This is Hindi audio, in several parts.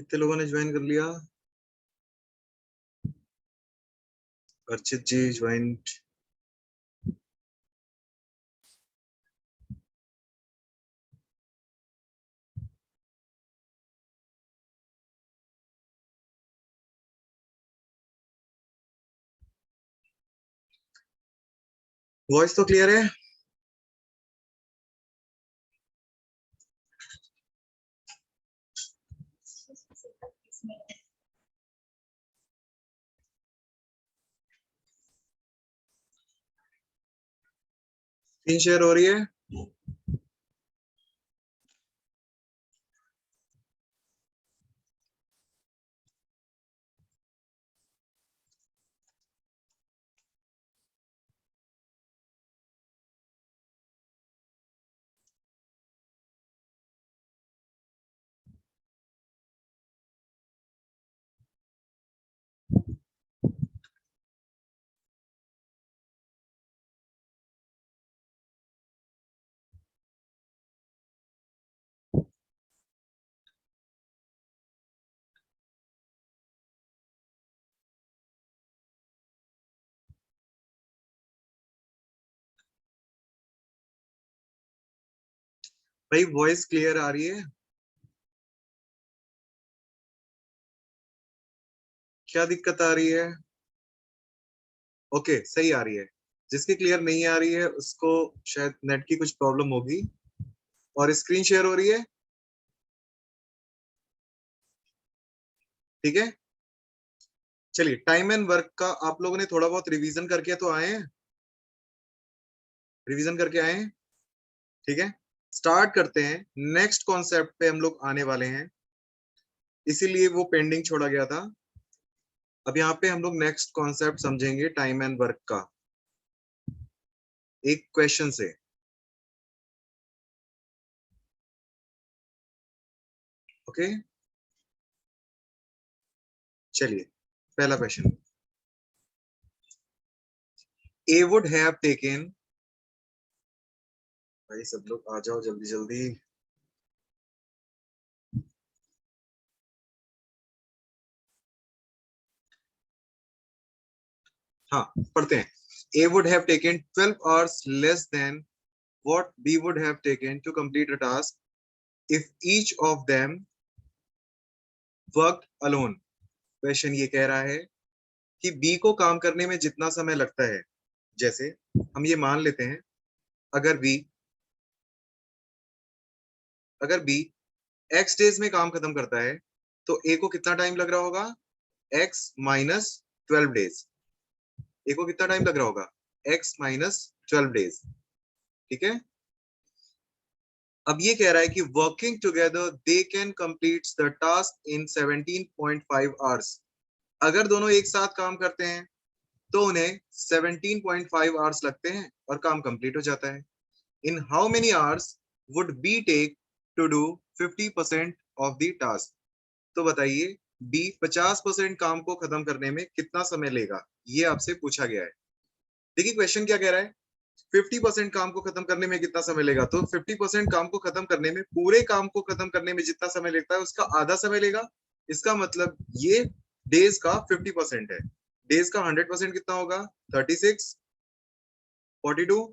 कितने लोगों ने ज्वाइन कर लिया? अर्चित जी ज्वाइन। वॉइस तो क्लियर है? स्क्रीन शेयर हो रही है? भाई वॉइस क्लियर आ रही है? क्या दिक्कत आ रही है? ओके, सही आ रही है। जिसकी क्लियर नहीं आ रही है उसको शायद नेट की कुछ प्रॉब्लम होगी। और स्क्रीन शेयर हो रही है? ठीक है। चलिए, टाइम एंड वर्क का आप लोगों ने थोड़ा बहुत रिवीजन करके तो आए हैं? रिवीजन करके आए हैं? ठीक है, स्टार्ट करते हैं। नेक्स्ट कॉन्सेप्ट पे हम लोग आने वाले हैं, इसीलिए वो पेंडिंग छोड़ा गया था। अब यहाँ पे हम लोग नेक्स्ट कॉन्सेप्ट समझेंगे टाइम एंड वर्क का, एक क्वेश्चन से। ओके, चलिए पहला question. A would have taken, भाई सब लोग आ जाओ जल्दी जल्दी। हाँ, पढ़ते हैं। A would have taken 12 hours less than what B would have taken to complete a task if each of them worked alone। Question ये कह रहा है कि बी को काम करने में जितना समय लगता है, जैसे हम ये मान लेते हैं, अगर बी एक्स डेज में काम खत्म करता है तो ए को कितना टाइम लग रहा होगा? X minus 12 days. ए को कितना टाइम लग रहा होगा? X minus 12 days. ठीक है। अब ये कह रहा है कि working together they can complete the task in 17.5 hours. अगर दोनों एक साथ काम करते हैं तो उन्हें 17.5 आवर्स लगते हैं और काम कंप्लीट हो जाता है। In how many hours would be take to do 50% of the task. तो बताइए, बी 50% काम को खत्म करने में कितना समय लेगा, ये आपसे पूछा गया है। देखिए क्वेश्चन क्या कह रहा है, 50% काम को खत्म करने में कितना समय लेगा। तो 50% काम को खत्म करने में, पूरे काम को खत्म करने में जितना समय लगता है उसका आधा समय लेगा। इसका मतलब ये डेज का 50% है। डेज का 100% कितना होगा? 36, 42,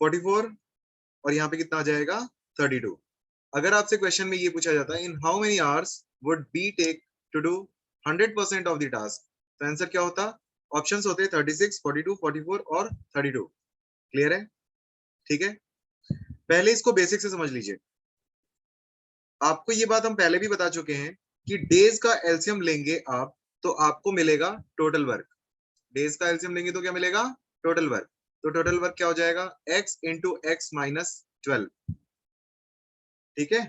44, और यहाँ पे कितना आ जाएगा? 32। अगर आपसे क्वेश्चन में ये पूछा जाता है in how many hours would be take to do 100% of the task, तो आंसर क्या होता? ऑप्शंस होते हैं 36, 42, 44 और 32। क्लियर है? ठीक है, पहले इसको बेसिक से समझ लीजिए। आपको ये बात हम पहले भी बता चुके हैं कि डेज का एलसीएम लेंगे आप तो आपको मिलेगा टोटल वर्क। डेज का एलसीएम लेंगे तो क्या मिलेगा? Total work. तो टोटल वर्क क्या हो जाएगा? x into x minus 12। ठीक है,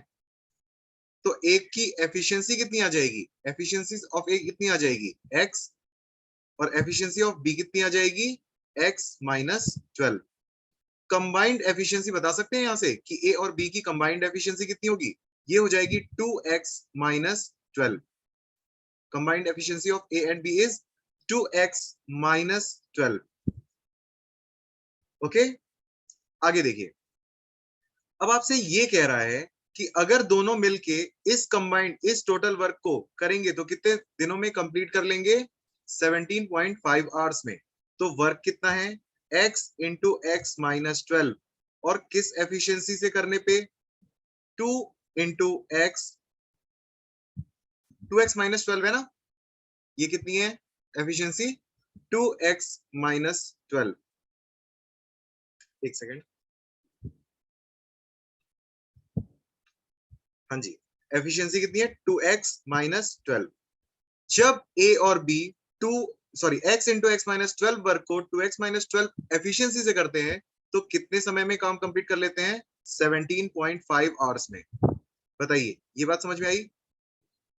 तो एक की एफिशिएंसी कितनी आ जाएगी? एफिशिएंसी ऑफ ए कितनी आ जाएगी? x। और एफिशिएंसी ऑफ बी कितनी आ जाएगी? x minus 12। कंबाइंड एफिशिएंसी बता सकते हैं यहां से कि ए और बी की कंबाइंड एफिशिएंसी कितनी होगी? ये हो जाएगी 2x minus 12। Combined efficiency of A and B is 2x minus 12। Okay, आगे देखिए। अब आपसे ये कह रहा है कि अगर दोनों मिलके इस कंबाइंड इस टोटल वर्क को करेंगे तो कितने दिनों में कंप्लीट कर लेंगे? 17.5 आवर्स में। तो वर्क कितना है? x इंटू एक्स माइनस 12, और किस एफिशिएंसी से करने पे? 2 इंटू एक्स, 2x माइनस 12 है ना, ये कितनी है एफिशिएंसी? 2x minus 12। एक सेकेंड, हाँ जी, एफिशिएंसी कितनी है? 2x minus 12। जब a और b x into x minus 12 work को 2x माइनस 12 एफिशिएंसी से करते हैं तो कितने समय में काम कंप्लीट कर लेते हैं? 17.5 आवर्स में। बताइए, ये बात समझ में आई?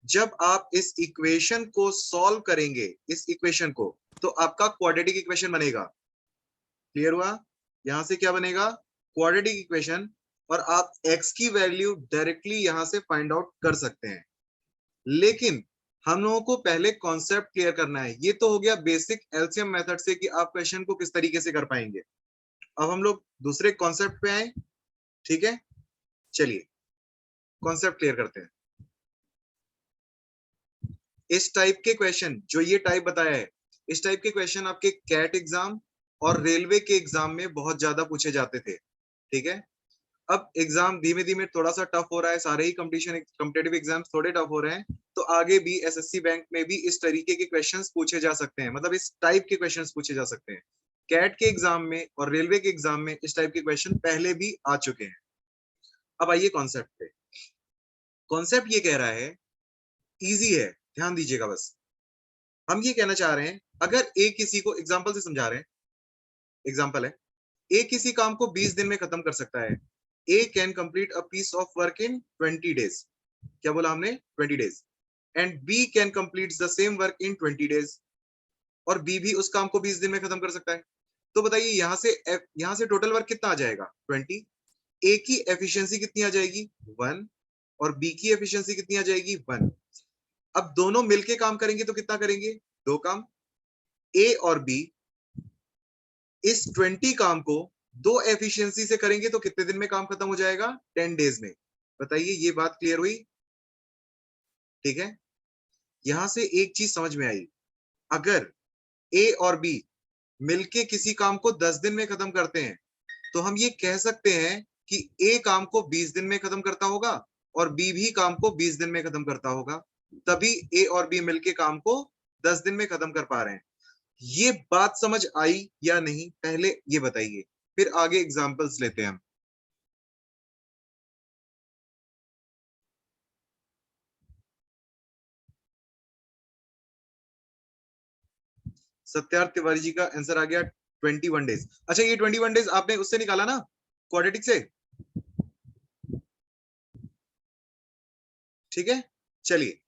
जब आप इस इक्वेशन को सॉल्व करेंगे, इस इक्वेशन को, तो आपका क्वाड्रेटिक इक्वेशन बनेगा। क्लियर हुआ? यहां से क्या बनेगा? Quadratic equation. और आप x की वैल्यू डायरेक्टली यहां से फाइंड आउट कर सकते हैं। लेकिन हम लोगों को पहले कॉन्सेप्ट क्लियर करना है। ये तो हो गया बेसिक एलसीएम मेथड से कि आप क्वेश्चन को किस तरीके से कर पाएंगे। अब हम लोग दूसरे कॉन्सेप्ट पे आए, ठीक है? चलिए कॉन्सेप्ट क्लियर करते हैं। इस टाइप के क्वेश्चन, जो ये टाइप बताया है, इस टाइप के क्वेश्चन आपके कैट एग्जाम और रेलवे के एग्जाम में बहुत ज्यादा पूछे जाते थे। ठीक है? अब एग्जाम धीमे धीमे थोड़ा सा टफ हो रहा है, सारे ही कॉम्पिटिटिव एग्जाम्स थोड़े टफ हो रहे हैं, तो आगे भी एसएससी बैंक में भी इस तरीके के क्वेश्चंस पूछे जा सकते हैं, मतलब इस टाइप के क्वेश्चंस पूछे जा सकते हैं। कैट के एग्जाम में और रेलवे के एग्जाम में इस टाइप के क्वेश्चन पहले भी आ चुके हैं। अब आइए कॉन्सेप्ट पे। कॉन्सेप्ट ये कह रहा है, इजी है, ध्यान दीजिएगा बस। हम ये कहना चाह रहे हैं, अगर ए किसी को, एग्जाम्पल से समझा रहे हैं, एग्जाम्पल है, ए किसी काम को 20 दिन में खत्म कर सकता है। A can complete a piece of work in 20 days. क्या बोला हमने? 20 days. And B can complete the same work in 20 days. और बी भी उस काम को 20 दिन में खत्म कर सकता है। तो बताइए यहां से टोटल वर्क कितना आ जाएगा? 20। ए की एफिशिएंसी कितनी आ जाएगी? 1। और बी की एफिशिएंसी कितनी आ जाएगी? 1। अब दोनों मिलके काम करेंगे तो कितना करेंगे? 2 काम। ए और बी इस 20 काम को 2 एफिशिएंसी से करेंगे तो कितने दिन में काम खत्म हो जाएगा? 10 डेज में। बताइए, ये बात क्लियर हुई? ठीक है? यहां से एक चीज समझ में आई, अगर ए और बी मिलके किसी काम को 10 दिन में खत्म करते हैं तो हम ये कह सकते हैं कि ए काम को 20 दिन में खत्म करता होगा और बी भी काम को 20 दिन में खत्म करता होगा, तभी ए और बी मिलके काम को 10 दिन में खत्म कर पा रहे हैं। ये बात समझ आई या नहीं, पहले ये बताइए, फिर आगे एग्जांपल्स लेते हैं हम। सत्यार्थ तिवारी जी का आंसर आ गया 21 डेज। अच्छा, ये 21 डेज आपने उससे निकाला ना, क्वाड्रेटिक से? ठीक है, चलिए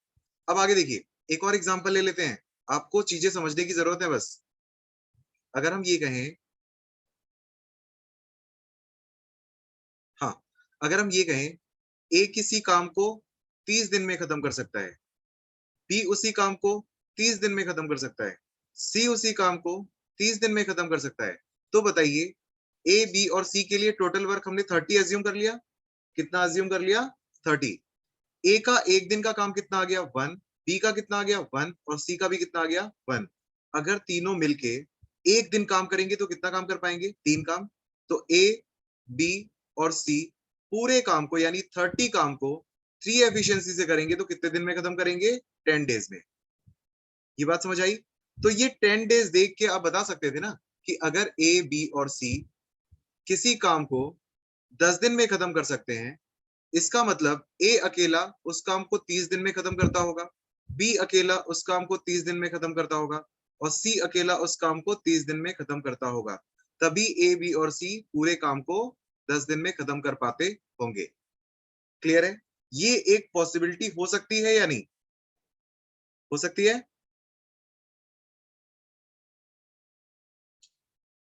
अब आगे देखिए, एक और एग्जांपल ले लेते हैं। आपको चीजें समझने की जरूरत है बस। अगर हम ये कहें, हाँ, अगर हम ये कहें ए किसी काम को 30 दिन में खत्म कर सकता है, बी उसी काम को 30 दिन में खत्म कर सकता है, सी उसी काम को 30 दिन में खत्म कर सकता है, तो बताइए ए बी और सी के लिए टोटल वर्क हमने 30 एज्यूम कर लिया। कितना एज्यूम कर लिया? 30। ए का एक दिन का काम कितना आ गया? 1। बी का कितना आ गया? 1। और सी का भी कितना आ गया? 1। अगर तीनों मिलके एक दिन काम करेंगे तो कितना काम कर पाएंगे? 3 काम। तो ए बी और सी पूरे काम को यानी 30 काम को 3 एफिशिएंसी से करेंगे तो कितने दिन में खत्म करेंगे? 10 डेज में। ये बात समझ आई? तो ये 10 डेज देख के आप बता सकते थे ना कि अगर ए बी और सी किसी काम को 10 दिन में खत्म कर सकते हैं, इसका मतलब ए अकेला उस काम को 30 दिन में खत्म करता होगा, बी अकेला उस काम को 30 दिन में खत्म करता होगा, और सी अकेला उस काम को 30 दिन में खत्म करता होगा। तभी ए बी और सी पूरे काम को 10 दिन में खत्म कर पाते होंगे। क्लियर है? ये एक पॉसिबिलिटी हो सकती है या नहीं? हो सकती है?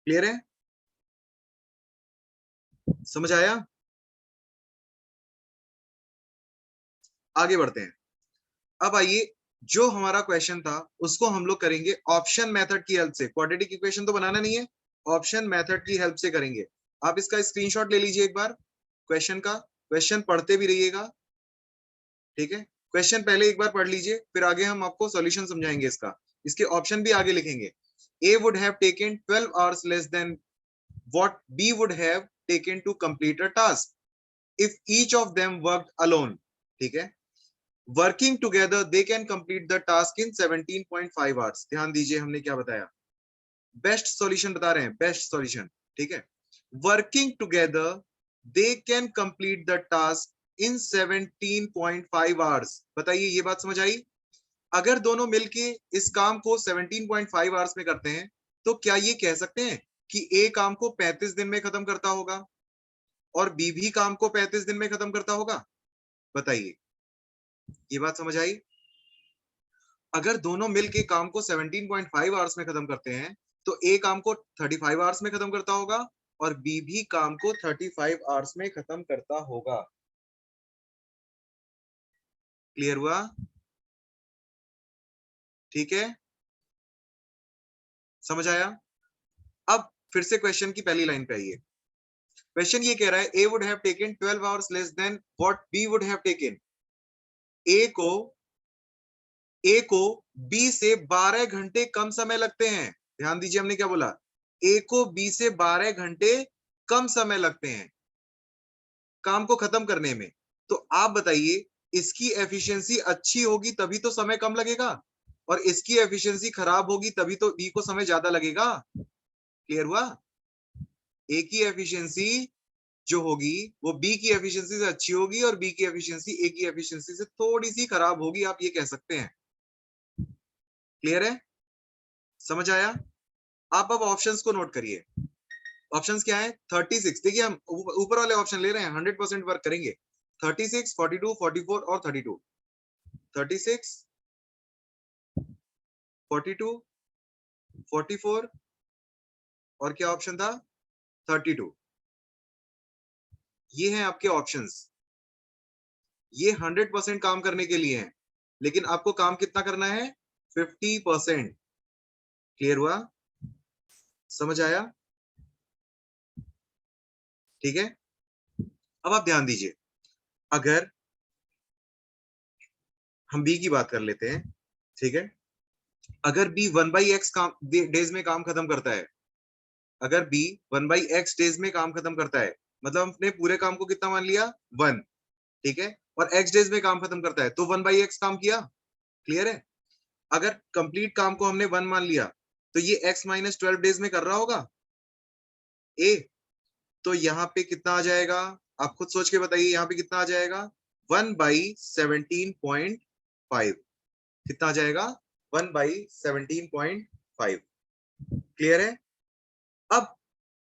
क्लियर है? समझ आया? आगे बढ़ते हैं। अब आइए, जो हमारा क्वेश्चन था उसको हम लोग करेंगे ऑप्शन मेथड की हेल्प से। क्वाड्रेटिक इक्वेशन तो बनाना नहीं है, ऑप्शन मेथड की हेल्प से करेंगे। आप इसका स्क्रीनशॉट ले लीजिए एक बार क्वेश्चन का। क्वेश्चन पढ़ते भी रहिएगा, ठीक है। क्वेश्चन पहले एक बार पढ़ लीजिए, फिर आगे हम आपको सॉल्यूशन समझाएंगे इसका, इसके ऑप्शन भी आगे लिखेंगे। A would have taken 12 hours less than what B would have taken to complete a task if each of them worked alone, ठीक है। Working together they can complete the task in 17.5 hours। ध्यान दीजिए हमने क्या बताया, बेस्ट सॉल्यूशन बता रहे हैं, बेस्ट सॉल्यूशन, ठीक है। Working together they can complete the task in 17.5 hours. बताइए ये बात समझ आई? अगर दोनों मिलके इस काम को 17.5 आवर्स में करते हैं तो क्या ये कह सकते हैं कि ए काम को 35 दिन में खत्म करता होगा और बी भी काम को 35 दिन में खत्म करता होगा? बताइए, ये बात समझ आई? अगर दोनों मिलके काम को 17.5 आवर्स में खत्म करते हैं तो ए काम को 35 आवर्स में खत्म करता होगा और बी भी काम को 35 आवर्स में खत्म करता होगा। क्लियर हुआ? ठीक है, समझ आया? अब फिर से क्वेश्चन की पहली लाइन पे आइए। क्वेश्चन ये कह रहा है A would have taken 12 hours less than what B would have taken. A को बी से 12 घंटे कम समय लगते हैं। ध्यान दीजिए हमने क्या बोला, ए को बी से 12 घंटे कम समय लगते हैं काम को खत्म करने में। तो आप बताइए, इसकी एफिशिएंसी अच्छी होगी तभी तो समय कम लगेगा, और इसकी एफिशिएंसी खराब होगी तभी तो बी को समय ज्यादा लगेगा। क्लियर हुआ? ए की एफिशिएंसी जो होगी वो बी की एफिशिएंसी से अच्छी होगी और बी की एफिशिएंसी ए की एफिशिएंसी से थोड़ी सी खराब होगी, आप ये कह सकते हैं। क्लियर है? समझ आया? आप अब ऑप्शंस को नोट करिए। ऑप्शंस क्या है? 36, देखिए हम ऊपर वाले ऑप्शन ले रहे हैं, 100% वर्क करेंगे। 36, 42, 44 और 32। 36, 42, 44 और क्या ऑप्शन था? 32। ये हैं आपके ऑप्शंस। ये 100% काम करने के लिए हैं, लेकिन आपको काम कितना करना है? 50%। क्लियर हुआ? समझ आया? ठीक है, अब आप ध्यान दीजिए, अगर हम बी की बात कर लेते हैं, ठीक है। अगर बी 1/x काम डेज में काम खत्म करता है, अगर बी 1/x डेज में काम खत्म करता है, मतलब हमने पूरे काम को कितना मान लिया? 1, ठीक है, और x डेज में काम खत्म करता है तो 1/x काम किया। क्लियर है? अगर कंप्लीट काम को हमने 1 मान लिया तो ये x - 12 डेज में कर रहा होगा ए, तो यहाँ पे कितना आ जाएगा? आप खुद सोच के बताइए, यहाँ पे कितना आ जाएगा? 1/17.5। कितना आ जाएगा? 1/17.5। क्लियर है? अब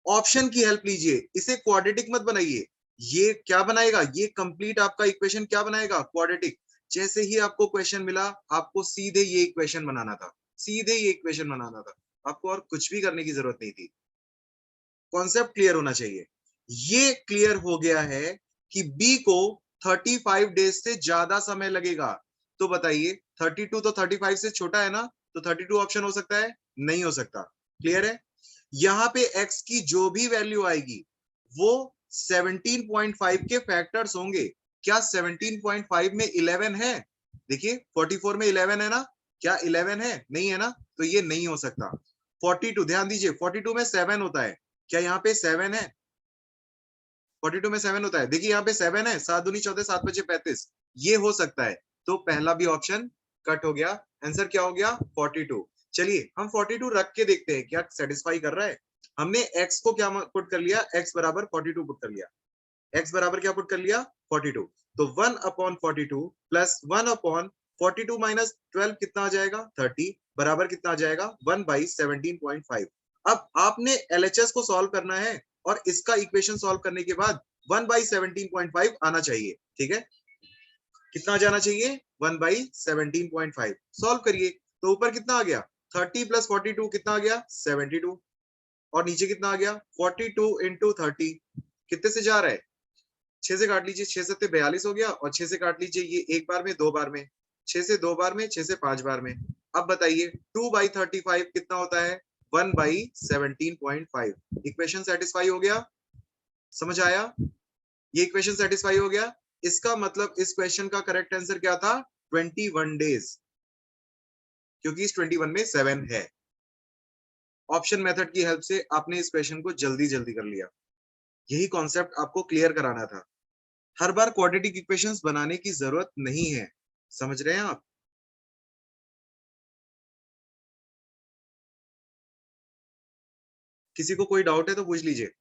ऑप्शन की हेल्प लीजिए, इसे क्वाड्रेटिक मत बनाइए। ये क्या बनाएगा? ये कंप्लीट आपका इक्वेशन क्या बनाएगा? क्वाड्रेटिक। जैसे ही आपको क्वेश्चन मिला, आपको सीधे ये इक्वेशन बनाना था, सीधे ये इक्वेशन बनाना था, आपको और कुछ भी करने की जरूरत नहीं थी। कॉन्सेप्ट क्लियर होना चाहिए। ये क्लियर हो गया है कि बी को 35 डेज से ज्यादा समय लगेगा। तो बताइए, 32 तो 35 से छोटा है ना, तो 32 ऑप्शन हो सकता है? नहीं हो सकता। क्लियर है? यहाँ पे x की जो भी वैल्यू आएगी वो 17.5 के फैक्टर्स होंगे। क्या 17.5 में 11 है? देखिए 44 में 11 है ना, क्या 11 है? नहीं है ना, तो ये नहीं हो सकता। 42, ध्यान दीजिए 42 में 7 होता है, क्या यहाँ पे 7 है? 42 में 7 होता है, देखिए यहाँ पे 7 है, 7 दूनी 14, 7 5 35, ये हो सकता है। तो पहला भी ऑप्शन कट हो गया। आंसर क्या हो गया? 42। चलिए हम 42 रख के देखते हैं क्या सेटिस्फाई कर रहा है। हमने x को क्या पुट कर लिया? x बराबर 42 पुट कर लिया। x बराबर क्या पुट कर लिया? 42। तो 1/42 प्लस 1/42 माइनस 12 कितना आ जाएगा? 30, बराबर कितना आ जाएगा? 1/17.5। अब आपने LHS को सॉल्व करना है और इसका इक्वेशन सॉल्व करने के बाद 1/17.5 आना चाहिए। ठीक है, कितना जाना चाहिए? 1/17.5। सॉल्व करिए तो ऊपर कितना आ गया? 30 प्लस 42 कितना आ गया? 72। और नीचे कितना आ गया? 42 इंटू 30, कितने से जा रहा है? 6 से काट लीजिए, 6 7 42 हो गया, और 6 से काट लीजिए, ये एक बार में, दो बार में, 6 से दो बार में, 6 से 5 बार में। अब बताइए 2/35 कितना होता है? 1/17.5। इक्वेशन सेटिस्फाई हो गया? समझ आया? ये इक्वेशन सेटिस्फाई हो गया। इसका मतलब इस क्वेश्चन का करेक्ट आंसर क्या था? 21 डेज, क्योंकि इस 21 में 7 है। ऑप्शन मेथड की हेल्प से आपने इस क्वेश्चन को जल्दी जल्दी कर लिया। यही कॉन्सेप्ट आपको क्लियर कराना था। हर बार क्वाड्रेटिक इक्वेशंस बनाने की जरूरत नहीं है। समझ रहे हैं आप? किसी को कोई डाउट है तो पूछ लीजिए।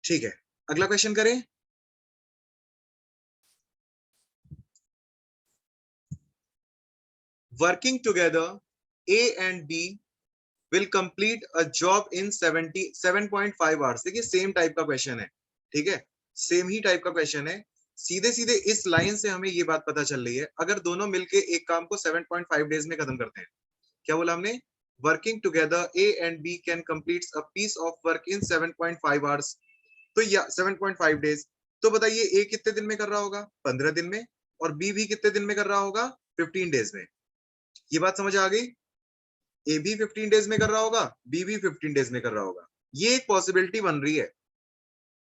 ठीक है, अगला क्वेश्चन करें। Working together A and B will complete a job in 77.5 hours. देखिए सेम टाइप का क्वेश्चन है, ठीक है, सेम ही टाइप का क्वेश्चन है। सीधे सीधे इस लाइन से हमें ये बात पता चल रही है, अगर दोनों मिलके एक काम को 7.5 डेज में खत्म करते हैं। क्या बोला हमने? Working together A and B can complete a piece of work in 7.5 hours. तो या 7.5 डेज। तो बताइए ए कितने दिन में कर रहा होगा? 15 दिन में। और बी भी कितने दिन में कर रहा होगा? 15 डेज में। ये बात समझ आ गई? ए भी 15 डेज में कर रहा होगा, बी भी 15 डेज में कर रहा होगा। ये एक पॉसिबिलिटी बन रही है।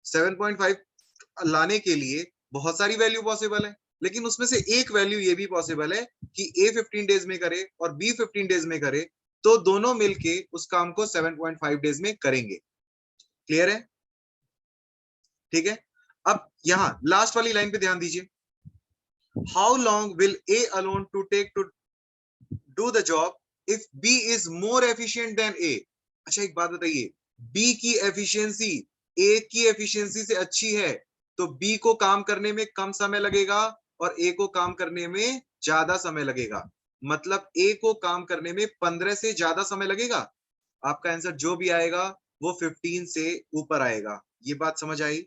7.5 लाने के लिए बहुत सारी वैल्यू पॉसिबल है, लेकिन उसमें से एक वैल्यू ये भी पॉसिबल है कि ए 15 डेज में करे और बी 15 डेज में करे, तो दोनों मिलके उस काम को 7.5 डेज में करेंगे। क्लियर है? ठीक है। अब यहां लास्ट वाली लाइन पे ध्यान दीजिए। How long will A alone to take to do the job if B is more efficient than A? अच्छा एक बात बताइए, बी की एफिशिएंसी ए की एफिशिएंसी से अच्छी है, तो बी को काम करने में कम समय लगेगा और ए को काम करने में ज्यादा समय लगेगा। मतलब ए को काम करने में 15 से ज्यादा समय लगेगा। आपका आंसर जो भी आएगा वो 15 से ऊपर आएगा। ये बात समझ आई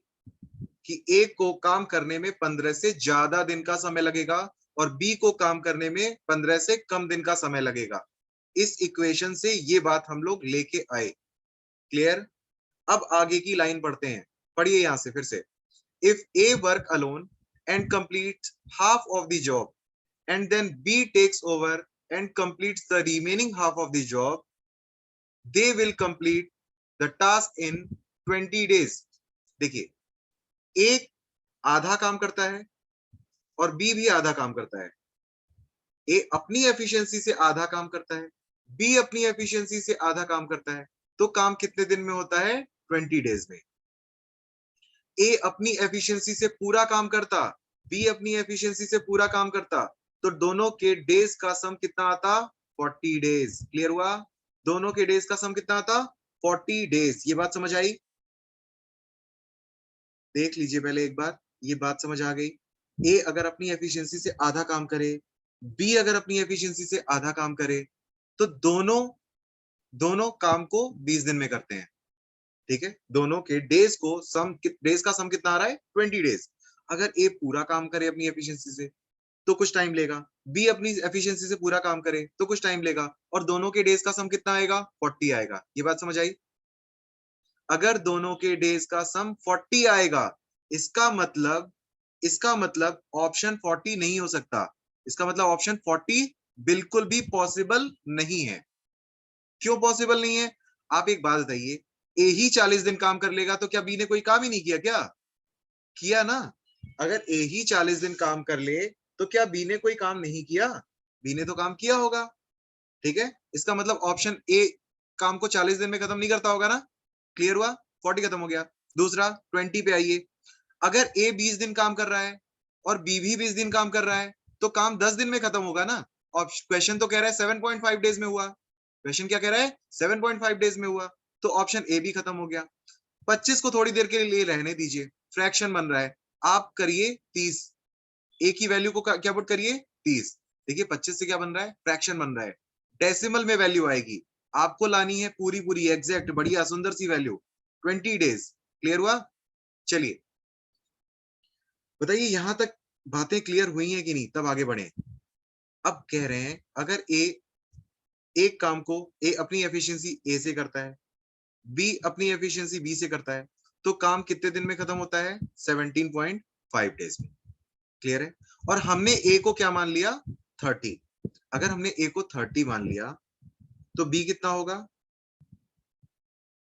कि ए को काम करने में 15 से ज्यादा दिन का समय लगेगा और बी को काम करने में 15 से कम दिन का समय लगेगा। इस इक्वेशन से ये बात हम लोग लेके आए। क्लियर? अब आगे की लाइन पढ़ते हैं। पढ़िए यहां से फिर से। If A work alone and complete half of the job and then B takes over and completes the remaining half of the job, they will complete the task in 20 days. देखिए, एक आधा काम करता है और बी भी आधा काम करता है। ए अपनी एफिशिएंसी से आधा काम करता है, बी अपनी एफिशिएंसी से आधा काम करता है। तो काम कितने दिन में होता है? 20 डेज में। ए अपनी एफिशिएंसी से पूरा काम करता, बी अपनी एफिशिएंसी से पूरा काम करता, तो दोनों के डेज का सम कितना आता? 40 डेज। क्लियर हुआ? दोनों के डेज का सम कितना आता? 40 डेज। ये बात समझ आई? देख लीजिए पहले एक बार, ये बात समझ आ गई? ए अगर अपनी एफिशिएंसी से आधा काम करे, बी अगर अपनी एफिशिएंसी से आधा काम करे, तो दोनों दोनों काम को 20 दिन में करते हैं। ठीक है, दोनों के डेज को सम डेज का सम कितना आ रहा है? 20 डेज। अगर ए पूरा काम करे अपनी एफिशिएंसी से तो कुछ टाइम लेगा, बी अपनी एफिशिएंसी से पूरा काम करे तो कुछ टाइम लेगा, और दोनों के डेज का सम कितना आएगा? 40 आएगा। ये बात समझ आई? अगर दोनों के डेज का सम 40 आएगा, इसका मतलब ऑप्शन 40 नहीं हो सकता। इसका मतलब ऑप्शन 40 बिल्कुल भी पॉसिबल नहीं है। क्यों पॉसिबल नहीं है? आप एक बात बताइए, ए ही 40 दिन काम कर लेगा तो क्या बी ने कोई काम ही नहीं किया क्या? किया ना। अगर ए ही 40 दिन काम कर ले तो क्या बी ने कोई काम नहीं किया? बी ने तो काम किया होगा। ठीक है, इसका मतलब ऑप्शन ए काम को 40 दिन में खत्म नहीं करता होगा ना। क्लियर हुआ? 40 खत्म हो गया। दूसरा 20 पे आइए। अगर ए 20 दिन काम कर रहा है और बी भी 20 दिन काम कर रहा है, तो काम 10 दिन में खत्म होगा ना। और क्वेश्चन तो कह रहा है 7.5 डेज में हुआ। क्वेश्चन क्या कह रहा है? 7.5 डेज में हुआ। तो ऑप्शन ए भी खत्म हो गया। 25 को थोड़ी देर के लिए रहने दीजिए, फ्रैक्शन बन रहा है। आप करिए 30, ए की वैल्यू को क्या पुट करिए? 30। देखिए 25 से क्या बन रहा है? फ्रैक्शन बन रहा है। डेसिमल में वैल्यू आएगी। आपको लानी है पूरी पूरी एग्जैक्ट बढ़िया सुंदर सी वैल्यू, 20 डेज। क्लियर हुआ? चलिए बताइए यहां तक बातें क्लियर हुई हैं कि नहीं, तब आगे बढ़े। अब कह रहे हैं अगर ए एक काम को ए अपनी एफिशिएंसी ए से करता है, बी अपनी एफिशिएंसी बी से करता है, तो काम कितने दिन में खत्म होता है? 17.5 डेज में। क्लियर है। और हमने ए को क्या मान लिया, 30। अगर हमने ए को 30 मान लिया तो बी कितना होगा,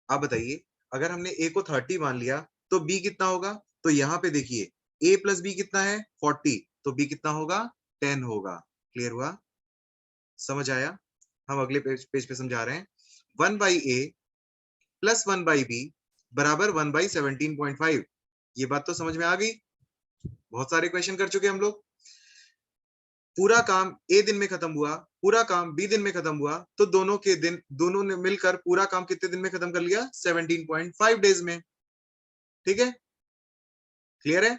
आप बताइए। अगर हमने ए को 30 मान लिया तो बी कितना होगा, तो यहां पे देखिए ए प्लस बी कितना है 40, तो बी कितना होगा 10 होगा। क्लियर हुआ, समझ आया। हम अगले पेज पे समझा रहे हैं। 1/a प्लस 1/b बराबर 1/17.5। ये बात तो समझ में आ गई। बहुत सारे क्वेश्चन कर चुके हम लोग। पूरा काम ए दिन में खत्म हुआ, पूरा काम बी दिन में खत्म हुआ, तो दोनों ने मिलकर पूरा काम कितने दिन में खत्म कर लिया, 17.5 डेज में। ठीक है, क्लियर है।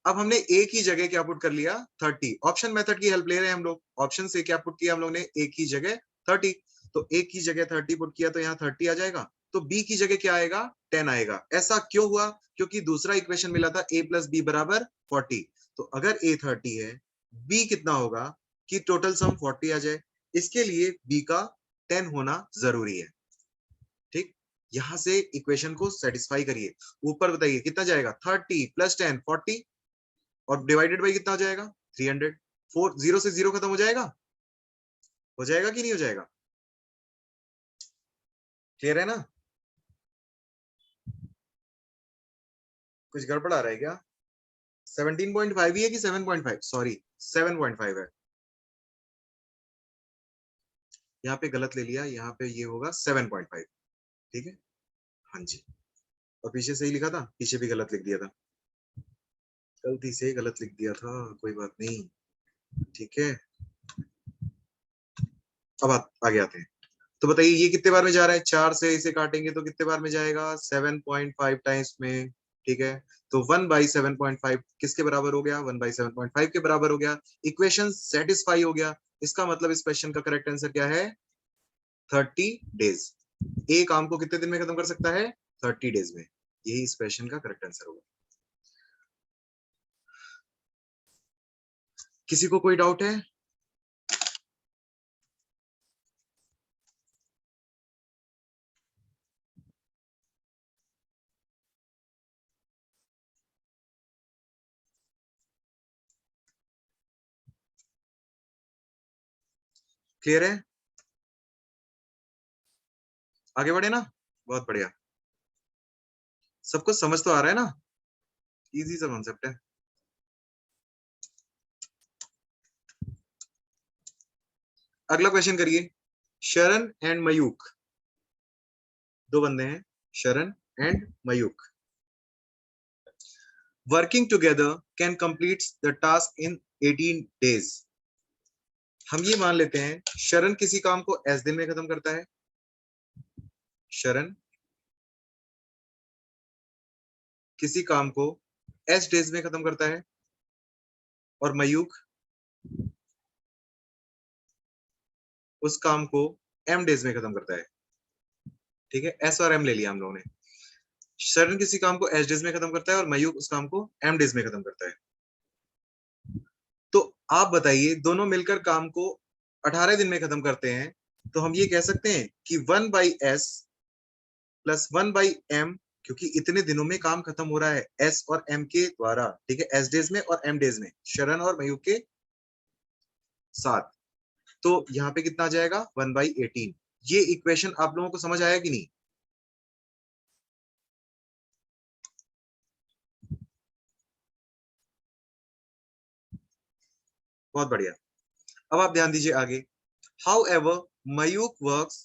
अब हमने ए की जगह क्या पुट कर लिया, 30। ऑप्शन मेथड की हेल्प ले रहे हैं हम लोग। ऑप्शन से क्या पुट किया हम लोग ने, ए की जगह 30। तो ए की जगह 30 पुट किया तो यहाँ 30 आ जाएगा। तो बी की जगह क्या आएगा, 10 आएगा। ऐसा क्यों हुआ, क्योंकि दूसरा इक्वेशन मिला था a प्लस बी बराबर 40। तो अगर a 30 है, b कितना होगा कि टोटल सम 40 आ जाए, इसके लिए b का 10 होना जरूरी है। ठीक, यहां से इक्वेशन को सेटिस्फाई करिए। ऊपर बताइए कितना जाएगा, 30 प्लस 10 40, और डिवाइडेड बाई कितना हो जाएगा, 300। 4 जीरो से जीरो खत्म हो जाएगा कि नहीं हो जाएगा, क्लियर है ना। कुछ गड़बड़ आ रहा है क्या, 17.5 ही है कि 7.5, सॉरी 7.5 है। यहाँ पे गलत ले लिया, यहाँ पे ये होगा 7.5। ठीक है, हाँ जी। और पीछे सही लिखा था, पीछे भी गलत लिख दिया था, गलती से गलत लिख दिया था, कोई बात नहीं। ठीक है, अब आगे आते हैं। तो बताइए ये कितने बार में जा रहा है, 4 से इसे काटेंगे तो कितने बार में जाएगा, 7.5 टाइम्स में। ठीक है, तो 1/7.5 किसके बराबर हो गया, 1/7.5 के बराबर हो गया। इक्वेशन सेटिस्फाई हो गया। इसका मतलब इस क्वेश्चन का करेक्ट आंसर क्या है, 30 डेज। ए काम को कितने दिन में खत्म कर सकता है, 30 डेज में। यही इस क्वेश्चन का करेक्ट आंसर होगा। किसी को कोई डाउट है, क्लियर है, आगे बढ़े ना। बहुत बढ़िया, सबको समझ तो आ रहा है ना, इजी सा कॉन्सेप्ट है। अगला क्वेश्चन करिए। शरण एंड मयूख, दो बंदे हैं, शरण and Mayukh, working together can complete the task in 18 days. हम ये मान लेते हैं शरण किसी काम को एस दिन में खत्म करता है, शरण किसी काम को एस डेज में खत्म करता है, और मयूख उस काम को एम डेज में खत्म करता है। ठीक है, एस और एम ले लिया हम लोगों ने। शरण किसी काम को एस डेज में खत्म करता है और मयूख उस काम को एम डेज में खत्म करता है। तो आप बताइए दोनों मिलकर काम को 18 दिन में खत्म करते हैं, तो हम ये कह सकते हैं कि 1/s प्लस 1/m, क्योंकि इतने दिनों में काम खत्म हो रहा है एस और एम के द्वारा। ठीक है, एस डेज में और एम डेज में, शरण और मयूख के साथ। तो यहाँ पे कितना आ जाएगा, 1/18। ये इक्वेशन आप लोगों को समझ आया कि नहीं, बहुत बढ़िया। अब आप ध्यान दीजिए आगे। How ever Mayukh works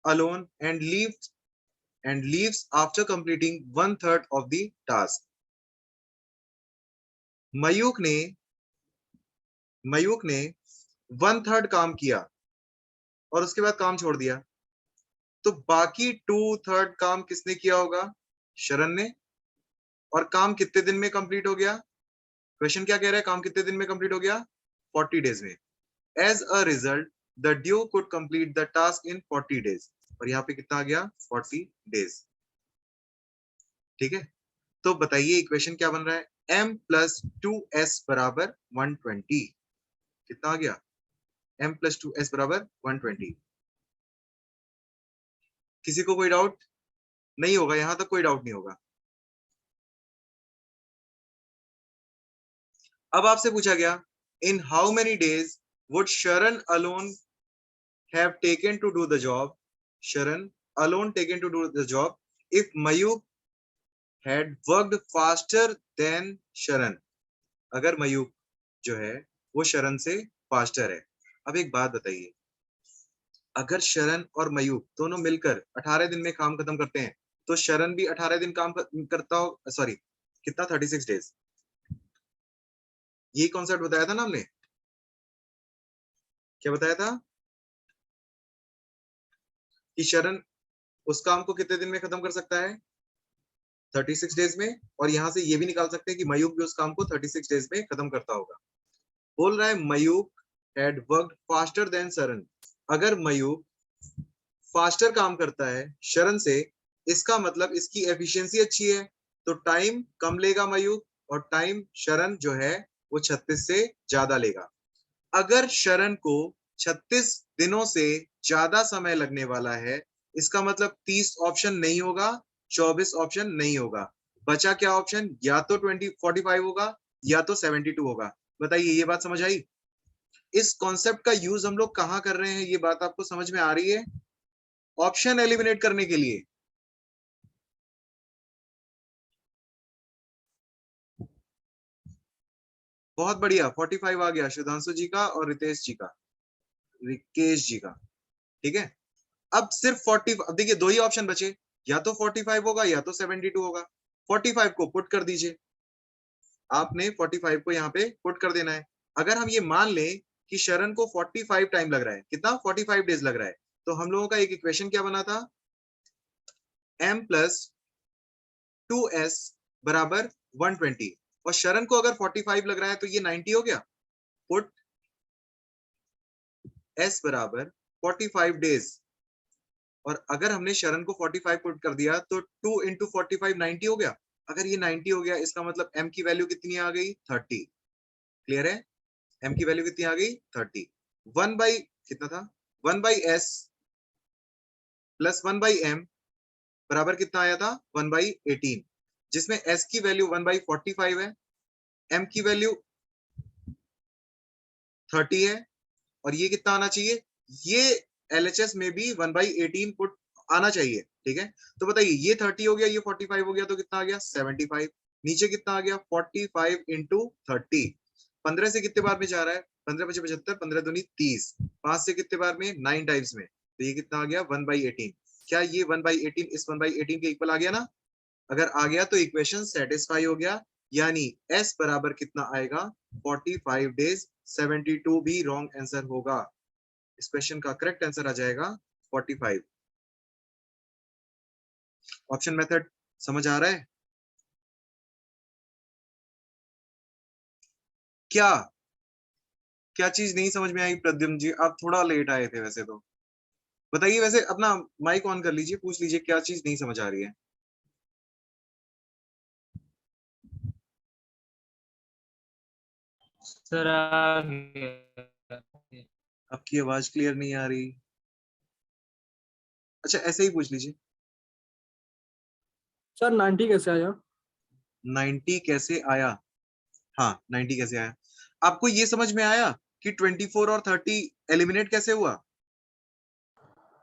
alone and leaves after completing 1/3 of the task. Mayukh ने मयूख ने 1/3 काम किया और उसके बाद काम छोड़ दिया, तो बाकी 2/3 काम किसने किया होगा, शरण ने। और काम कितने दिन में कंप्लीट हो गया, क्वेश्चन क्या कह रहा है, काम कितने दिन में कंप्लीट हो गया, 40 डेज में। As a result the duo could complete the task in 40 days. और यहाँ पे कितना आ गया, 40 डेज। ठीक है, तो बताइए इक्वेशन क्या बन रहा है, m प्लस 2s बराबर 120। कितना आ गया, m प्लस 2s बराबर 120। किसी को कोई डाउट नहीं होगा, यहां तक कोई डाउट नहीं होगा। अब आपसे पूछा गया in how many days would Sharan alone have taken to do the job, Sharan alone taken to do the job if Mayuk had worked faster than Sharan, अगर मयूक जो है वो शरण से फास्टर है। अब एक बात बताइए, अगर शरण और मयूक दोनों मिलकर 18 दिन में काम खत्म करते हैं तो शरण भी 18 दिन काम करता हो, सॉरी कितना 36 डेज, यही कॉन्सेप्ट बताया था ना हमने, क्या बताया था कि शरण उस काम को कितने दिन में खत्म कर सकता है 36 डेज में, और यहां से ये भी निकाल सकते हैं कि मयूक भी उस काम को 36 डेज में खत्म करता होगा। बोल रहा है Mayukh had worked faster than Sharan, अगर मयूक फास्टर काम करता है शरण से, इसका मतलब इसकी एफिशिएंसी अच्छी है, तो टाइम कम लेगा मयूक और टाइम शरण जो है वो 36 से ज्यादा लेगा। अगर शरण को 36 दिनों से ज्यादा समय लगने वाला है, इसका मतलब 30 ऑप्शन नहीं होगा, 24 ऑप्शन नहीं होगा, बचा क्या ऑप्शन, या तो 45 होगा या तो 72 होगा। बताइए ये बात समझ आई? इस कॉन्सेप्ट का यूज हम लोग कहां कर रहे हैं, ये बात आपको समझ में आ रही है? ऑप्शन एलिमिनेट करने के लिए। बहुत बढ़िया, 45 आ गया सुधांशु जी का और रितेश जी का, रिकेश जी का। ठीक है, अब सिर्फ 40, अब देखिए दो ही ऑप्शन बचे, या तो 45 होगा या तो 72 होगा। 45 को पुट कर दीजिए, आपने 45 को यहाँ पे पुट कर देना है। अगर हम ये मान लें कि शरण को 45 टाइम लग रहा है, कितना 45 डेज लग रहा है, तो हम लोगों का एक इक्वेशन क्या बना था, m प्लस 2s बराबर 120, और शरण को अगर 45 लग रहा है तो ये 90 हो गया। पुट s बराबर 45 डेज, और अगर हमने शरण को 45 पुट कर दिया तो 2 इंटू 45 90 हो गया। अगर ये 90 हो गया, इसका मतलब m की वैल्यू कितनी आ गई, 30। क्लियर है? m की वैल्यू कितनी आ गई, 30। 1 बाई कितना था, 1 by s plus 1 by m बराबर कितना आया था, 1 बाई 18, जिसमें s की वैल्यू 1 बाई 45 है, m की वैल्यू 30 है, और ये कितना आना चाहिए, ये LHS में भी 1 बाई 18 पुट आना चाहिए। ठीक है, तो बताइए ये 30 हो गया, ये 45 हो गया, तो कितना आ गया 75। नीचे कितना आ गया 45 इंटू 30, 15 से कितने बार में जा रहा है, 15 पचे 75, 15 दूनी 30, 5 से कितने बार में 9 टाइम्स में, तो ये कितना आ गया 1 बाई 18। क्या ये 1 बाई 18 इस 1 बाई 18 के इक्वल आ गया ना? अगर आ गया तो इक्वेशन सेटिस्फाई हो गया, यानी s बराबर कितना आएगा 45 डेज, 72 भी रॉन्ग आंसर होगा। इस क्वेश्चन का करेक्ट आंसर आ जाएगा 45। ऑप्शन मेथड समझ आ रहा है क्या? क्या चीज नहीं समझ में आई प्रद्युम्न जी, आप थोड़ा लेट आए थे वैसे तो। बताइए, वैसे अपना माइक ऑन कर लीजिए, पूछ लीजिए क्या चीज नहीं समझ आ रही है। सर आ गया। आपकी आवाज क्लियर नहीं आ रही। अच्छा ऐसे ही पूछ लीजिए। सर 90 कैसे आया? 90 कैसे आया? हाँ 90 कैसे आया? आपको ये समझ में आया कि 24 और 30 एलिमिनेट कैसे हुआ?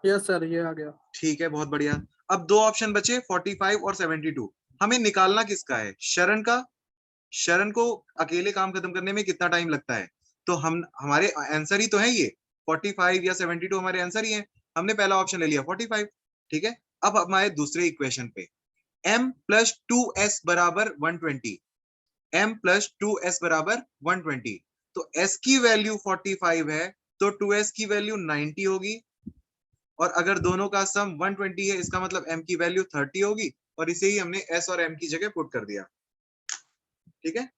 यस सर, ये आ गया। ठीक है, बहुत बढ़िया। अब दो ऑप्शन बचे 45 और 72। हमें निकालना किसका है, शरण का। शरण को अकेले काम खत्म करने में कितना टाइम लगता है, तो हम हमारे आंसर ही तो है ये 45 या 72, हमारे आंसर ही है। हमने पहला ऑप्शन ले लिया 45। ठीक है, अब हम आए दूसरे इक्वेशन पे, m प्लस 2s बराबर 120, m प्लस 2s बराबर 120, तो s की वैल्यू 45 है तो 2s की वैल्यू 90 होगी, और अगर दोनों का सम 120 है, इसका मतलब m की वैल्यू 30 होगी, और इसे ही हमने s और m की जगह पुट कर दिया। ठीक है,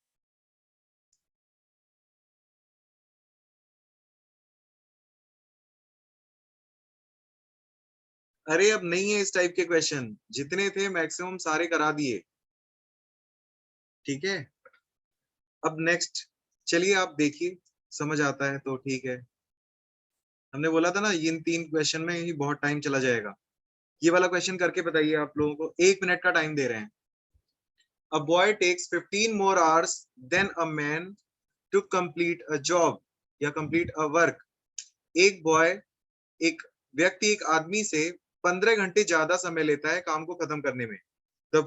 अरे अब नहीं है इस टाइप के क्वेश्चन, जितने थे मैक्सिमम सारे करा दिए। ठीक है, अब नेक्स्ट, चलिए आप देखिए, समझ आता है तो ठीक है। हमने बोला था ना इन तीन क्वेश्चन में ही बहुत टाइम चला जाएगा। ये वाला क्वेश्चन करके बताइए, आप लोगों को 1 मिनट का टाइम दे रहे हैं। A boy takes 15 more hours than a man to complete a job या कंप्लीट अ वर्क, एक व्यक्ति एक आदमी से 15 घंटे ज्यादा समय लेता है काम को खत्म करने में। The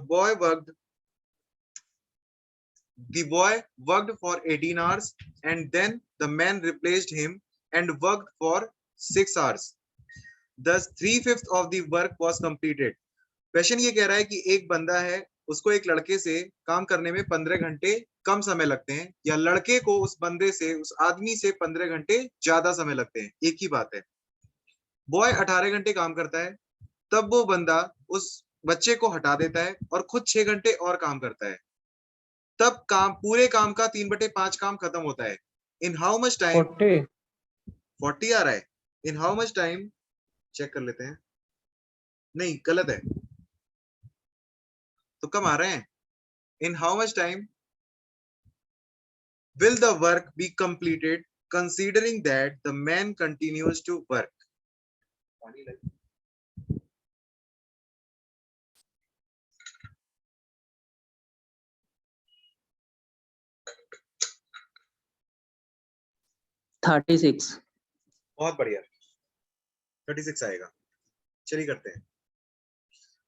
boy worked for 18 hours and then the man replaced him and worked for 6 hours. Thus 3/5 of the work was completed. Question ये कह रहा है कि एक बंदा है, उसको एक लड़के से काम करने में 15 घंटे कम समय लगते हैं, या लड़के को उस बंदे से, उस आदमी से 15 घंटे ज्यादा समय लगते हैं, एक ही बात है। बॉय 18 घंटे काम करता है, तब वो बंदा उस बच्चे को हटा देता है और खुद 6 घंटे और काम करता है, तब पूरे काम का 3/5 काम खत्म होता है। In how much time? 40 आ रहा है। In how much time, check कर लेते हैं। नहीं, गलत है, तो कम आ रहे हैं। इन how much time will the work be completed considering that the man continues to work? 36। बहुत बढ़िया, 36 आएगा। चलिए करते हैं।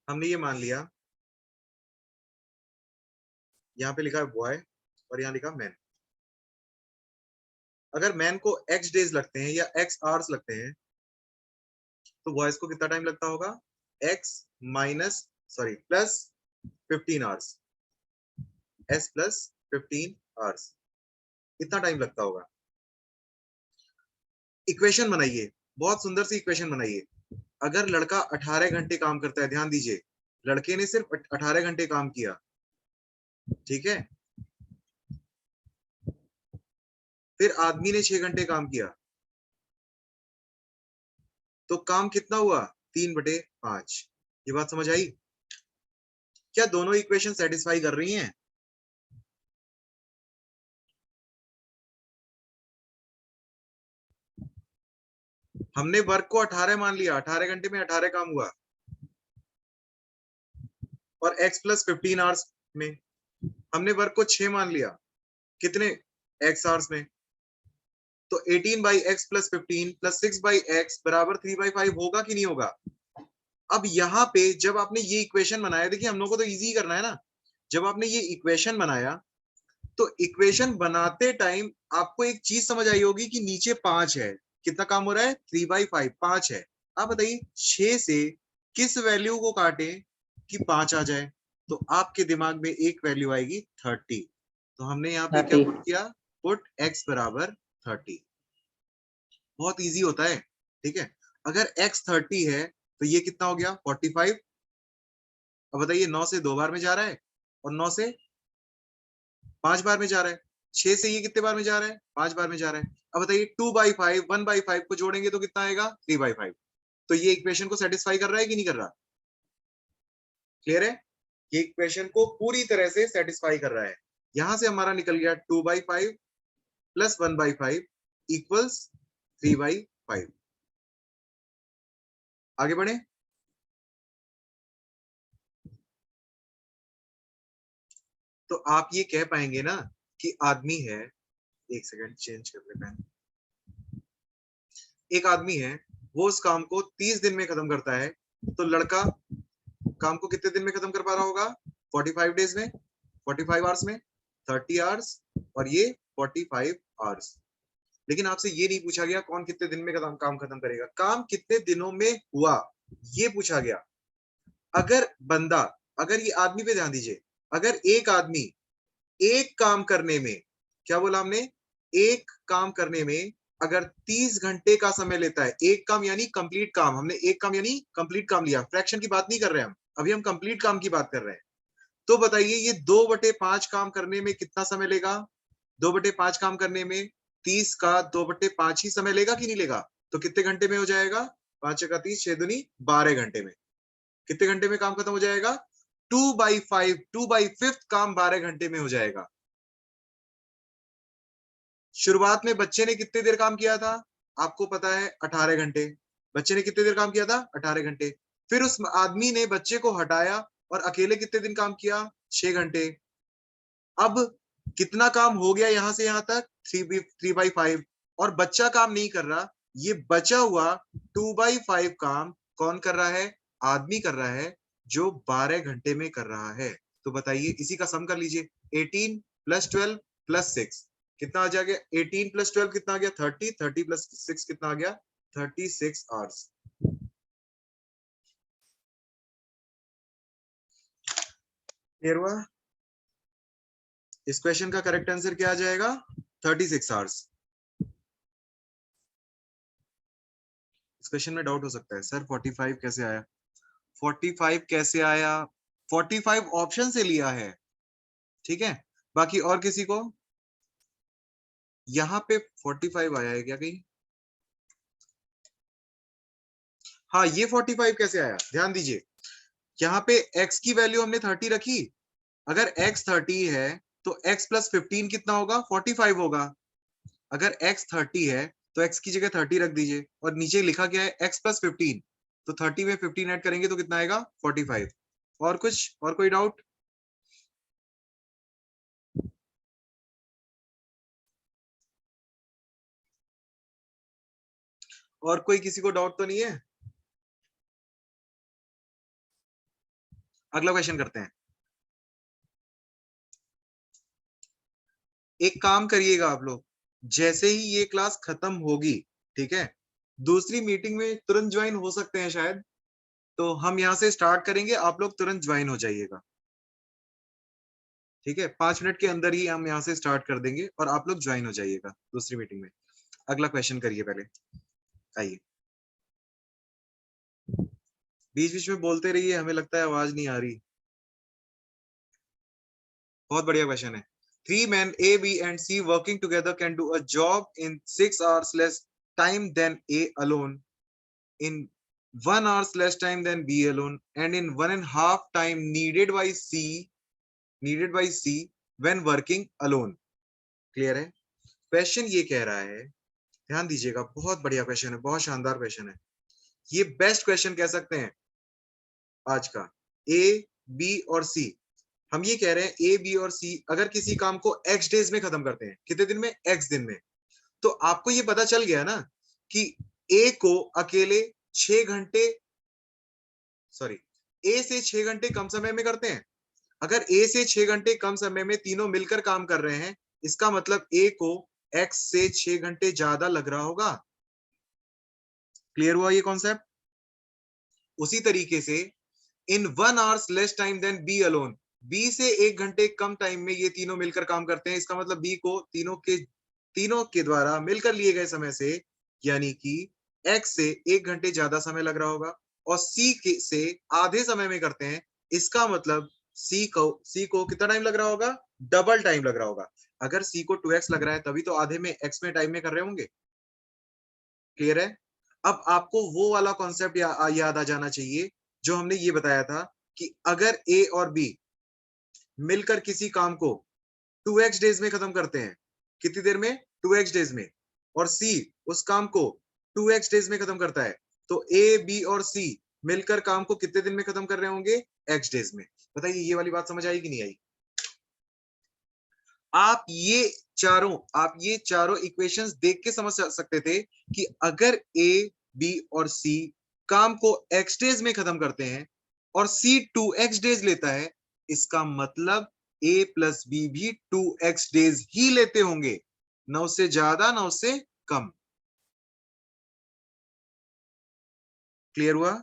हमने ये मान लिया, यहाँ पे लिखा है बॉय और यहाँ लिखा मैन। अगर मैन को x डेज लगते हैं या x आवर्स लगते हैं, तो बॉयज को कितना टाइम लगता होगा? Plus 15 hours, s plus 15 hours, इतना टाइम लगता होगा। इक्वेशन बनाइए, बहुत सुंदर सी इक्वेशन बनाइए। अगर लड़का 18 घंटे काम करता है, ध्यान दीजिए, लड़के ने सिर्फ 18 घंटे काम किया, ठीक है, फिर आदमी ने 6 घंटे काम किया, तो काम कितना हुआ? 3/5। ये बात समझ आई? क्या दोनों इक्वेशन सेटिस्फाई कर रही हैं? हमने वर्क को 18 मान लिया, 18 घंटे में 18 काम हुआ, और x प्लस 15 आवर्स में हमने वर्क को 6 मान लिया, कितने? x आवर्स में। तो 18/x प्लस 15 प्लस 6/x बराबर 3/5 होगा कि नहीं होगा? अब यहाँ पे जब आपने ये इक्वेशन बनाया, देखिए हम लोगों को तो इजी करना है ना, जब आपने ये इक्वेशन बनाया, तो इक्वेशन बनाते टाइम आपको एक चीज समझ आई होगी कि नीचे 5 है, कितना काम हो रहा है? 3/5, 5 है। आप बताइए 6 से किस वैल्यू को काटे कि 5 आ जाए? तो आपके दिमाग में एक वैल्यू आएगी 30। तो हमने यहाँ पे क्या 30। पुट किया? पुट x बराबर 30। बहुत इजी होता है, ठीक है। अगर x 30 है तो ये कितना हो गया? 45। अब बताइए 9 से 2 बार में जा रहा है और 9 से 5 बार में जा रहा है, 6 से ये कितने बार में जा रहा है? 5 बार में जा रहा है। अब बताइए 2/5 1/5 को जोड़ेंगे तो कितना आएगा? 3/5। तो ये इक्वेशन को सेटिस्फाई कर रहा है कि नहीं कर रहा? क्लियर है? ये इक्वेशन को पूरी तरह से सेटिस्फाई कर रहा है। यहां से हमारा निकल गया 2/5 प्लस 1/5 इक्वल्स 3/5। आगे बढ़े। तो आप ये कह पाएंगे ना कि आदमी है, एक सेकंड चेंज कर लेते हैं, एक आदमी है, वो उस काम को 30 दिन में खत्म करता है, तो लड़का काम को कितने दिन में खत्म कर पा रहा होगा? 45 डेज में, 45 आवर्स में, 30 आवर्स, और ये 45 आवर्स। लेकिन आपसे ये नहीं पूछा गया कौन कितने दिन में काम खत्म करेगा, काम कितने दिनों में हुआ ये पूछा गया। अगर ये आदमी पे ध्यान दीजिए, अगर एक आदमी एक काम करने में, क्या बोला हमने? एक काम करने में अगर 30 घंटे का समय लेता है, एक काम यानी कंप्लीट काम, हमने एक काम यानी कंप्लीट काम लिया, फ्रैक्शन की बात नहीं कर रहे हम, अभी हम कंप्लीट काम की बात कर रहे हैं। तो बताइए ये 2/5 काम करने में कितना समय लेगा? 2/5 काम करने में 30 का 2/5 ही समय लेगा कि नहीं लेगा? तो कितने घंटे में हो जाएगा? 5 का 30, 6 दूनी 12 घंटे में। कितने घंटे में काम खत्म हो जाएगा? 2/5 काम 12 घंटे में हो जाएगा। शुरुआत में बच्चे ने कितने देर काम किया था? आपको पता है 18 घंटे। बच्चे ने कितने देर काम किया था? 18 घंटे। फिर उस आदमी ने बच्चे को हटाया और अकेले कितने दिन काम किया? 6 घंटे। अब कितना काम हो गया यहां से यहां तक 3/5 और बच्चा काम नहीं कर रहा, ये बचा हुआ 2/5 काम कौन कर रहा है? आदमी कर रहा है जो 12 घंटे में कर रहा है। तो बताइए इसी का सम कर लीजिए। 18 + 12 + 6 कितना आ जाएगा? 18 + 12 कितना आ गया? 30, 30 + 6 कितना आ गया? 36 आवर्स। क्लियर हुआ? इस क्वेश्चन का करेक्ट आंसर क्या आ जाएगा? 36 आवर्स। इस क्वेश्चन में डाउट हो सकता है, सर 45 कैसे आया? 45 कैसे आया? 45 ऑप्शन से लिया है, ठीक है। बाकी और किसी को यहां पे 45 आया है क्या कहीं? हाँ, ये 45 कैसे आया ध्यान दीजिए। यहाँ पे x की वैल्यू हमने 30 रखी। अगर x 30 है तो x + 15 कितना होगा? 45 होगा। अगर x 30 है तो x की जगह 30 रख दीजिए और नीचे लिखा गया है x + 15, तो 30 में 15 ऐड करेंगे तो कितना आएगा? 45। और कुछ और कोई डाउट? और कोई किसी को डाउट तो नहीं है? अगला क्वेश्चन करते हैं। एक काम करिएगा आप लोग, जैसे ही ये क्लास खत्म होगी, ठीक है, दूसरी मीटिंग में तुरंत ज्वाइन हो सकते हैं शायद, तो हम यहां से स्टार्ट करेंगे, आप लोग तुरंत ज्वाइन हो जाइएगा, ठीक है। 5 मिनट के अंदर ही हम यहाँ से स्टार्ट कर देंगे और आप लोग ज्वाइन हो जाइएगा दूसरी मीटिंग में। अगला क्वेश्चन करिए पहले, आइए। बीच बीच में बोलते रहिए, हमें लगता है आवाज नहीं आ रही। बहुत बढ़िया क्वेश्चन है। 3 men A, B and C working together can do a job in 6 hours less time than A alone, in 1 hour less time than B alone, and in 1.5 time needed by C when working alone. Clear है? क्वेश्चन ये कह रहा है, ध्यान दीजिएगा, बहुत बढ़िया क्वेश्चन है, बहुत शानदार क्वेश्चन है। ये बेस्ट क्वेश्चन कह सकते हैं आज का। ए, बी और सी, हम ये कह रहे हैं ए, बी और सी अगर किसी काम को x डेज में खत्म करते हैं, कितने दिन में? x दिन में। तो आपको ये पता चल गया ना कि ए को अकेले 6 घंटे, सॉरी, ए से 6 घंटे कम समय में करते हैं। अगर ए से 6 घंटे कम समय में तीनों मिलकर काम कर रहे हैं, इसका मतलब ए को x से 6 घंटे ज्यादा लग रहा होगा। क्लियर हुआ ये कॉन्सेप्ट? उसी तरीके से इन 1 hours less time then be alone, B से 1 घंटे कम टाइम में ये तीनों मिलकर काम करते हैं। इसका मतलब बी को तीनों के द्वारा मिलकर लिए गए समय से, यानी कि एक्स से 1 घंटे ज्यादा समय लग रहा होगा, और सी के से आधे समय में करते हैं। इसका मतलब सी को कितना टाइम लग रहा होगा? डबल टाइम लग रहा होगा। अगर सी को 2x लग रहा है तभी तो आधे में एक्स में टाइम में कर रहे होंगे। क्लियर है? अब आपको वो वाला कॉन्सेप्ट याद आ जाना चाहिए जो हमने ये बताया था कि अगर ए और बी मिलकर किसी काम को 2x डेज में खत्म करते हैं, कितनी देर में? 2x डेज में, और सी उस काम को 2x डेज में खत्म करता है, तो ए, बी और सी मिलकर काम को कितने दिन में खत्म कर रहे होंगे? x डेज में। बताइए ये वाली बात समझ आई कि नहीं आई? आप ये चारों इक्वेशंस देख के समझ सकते थे कि अगर ए, बी और सी काम को x डेज में खत्म करते हैं और सी 2x डेज लेता है, इसका मतलब a प्लस बी भी 2x डेज ही लेते होंगे, ना उससे ज्यादा ना उससे कम। क्लियर हुआ?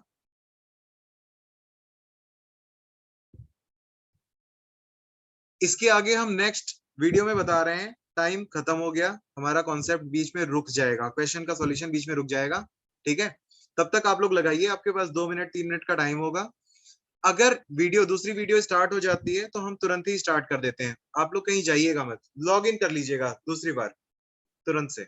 इसके आगे हम नेक्स्ट वीडियो में बता रहे हैं। टाइम खत्म हो गया, हमारा कॉन्सेप्ट बीच में रुक जाएगा, क्वेश्चन का सॉल्यूशन बीच में रुक जाएगा, ठीक है। तब तक आप लोग लगाइए, आपके पास 2 मिनट 3 मिनट का टाइम होगा। अगर दूसरी वीडियो स्टार्ट हो जाती है तो हम तुरंत ही स्टार्ट कर देते हैं। आप लोग कहीं जाइएगा मत, लॉग इन कर लीजिएगा दूसरी बार तुरंत से।